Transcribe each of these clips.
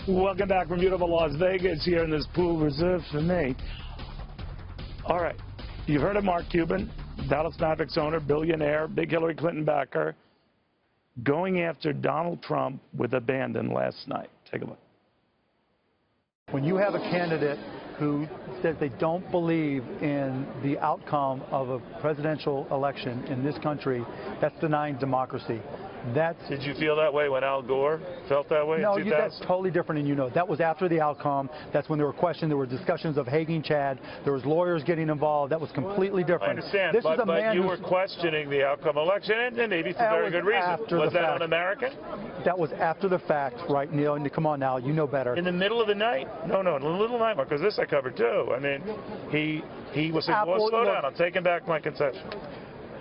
Welcome back from beautiful Las Vegas here in this pool reserved for me. All right, you've heard of Mark Cuban, Dallas Mavericks owner, billionaire, big Hillary Clinton backer, going after Donald Trump with abandon last night. Take a look. When you have a candidate who says they don't believe in the outcome of a presidential election in this country, that's denying democracy. Did you feel that way when Al Gore felt that way in 2000? No, that's totally different, and you know. That was after the outcome. That's when there were questions. There were discussions of hanging Chad. There was lawyers getting involved. That was completely different. I understand, but you were questioning the outcome of election, and maybe for very good reason. Was that un-American? That was after the fact, right, Neil? And come on now, you know better. In the middle of the night? No, in the middle of the night, because this I covered too. I mean, he was saying, well, slow down, I'm taking back my concession.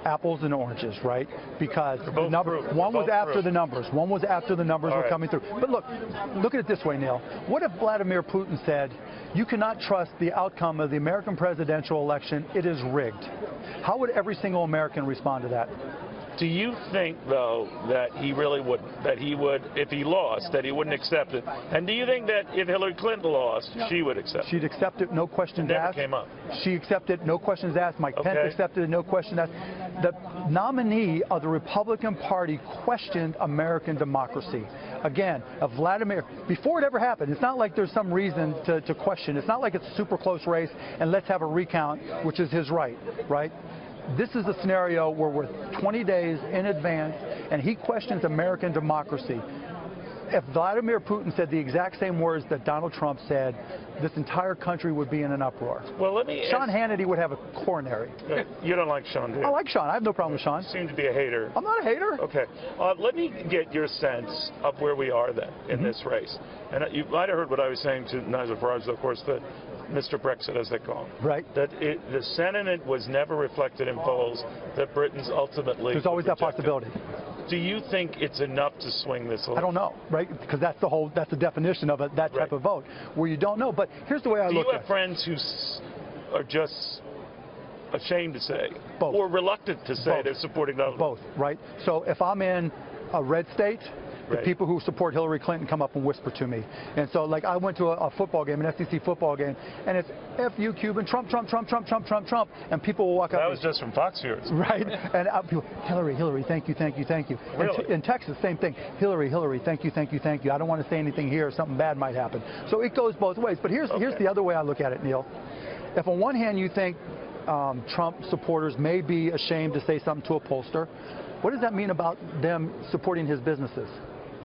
Apples and oranges, right? Because one was after the numbers. One was after the numbers were coming through. But look at it this way, Neil. What if Vladimir Putin said, you cannot trust the outcome of the American presidential election, it is rigged? How would every single American respond to that? Do you think, though, that he really would, if he lost, that he wouldn't accept it? And do you think that if Hillary Clinton lost, she would accept it? She'd accept it, no questions asked. It never came up. She accepted, no questions asked. Mike Pence accepted it, no questions asked. The nominee of the Republican Party questioned American democracy. Again, Vladimir, before it ever happened, it's not like there's some reason to question. It's not like it's a super close race and let's have a recount, which is his right? This is a scenario where we're 20 days in advance, and he questions American democracy. If Vladimir Putin said the exact same words that Donald Trump said, this entire country would be in an uproar. Well, Sean Hannity would have a coronary. You don't like Sean, do you? I like Sean. I have no problem with Sean. You seem to be a hater. I'm not a hater. Okay. Let me get your sense of where we are then in this race. And you might have heard what I was saying to Nigel Farage, of course, the Mr. Brexit, as they call him. Right. That the sentiment was never reflected in polls that Britain's ultimately. There's always that possibility. Do you think it's enough to swing this election? I don't know, right? Because that's the definition of it, that type of vote, where you don't know. But here's the way I look at it. Do you have friends who are just ashamed to say, both, or reluctant to say they're supporting Donald Trump? Both, right? So if I'm in a red state, the people who support Hillary Clinton come up and whisper to me. And so, like, I went to a football game, an SEC football game, and it's F you, Cuban, Trump, Trump, Trump, Trump, Trump, Trump, Trump, and people will walk up. That was just from Fox viewers. Right? And people, Hillary, Hillary, thank you, thank you, thank you. Really? In Texas, same thing. Hillary, Hillary, thank you, thank you, thank you. I don't want to say anything here, something bad might happen. So it goes both ways. But here's the other way I look at it, Neil. If on one hand you think Trump supporters may be ashamed to say something to a pollster, what does that mean about them supporting his businesses?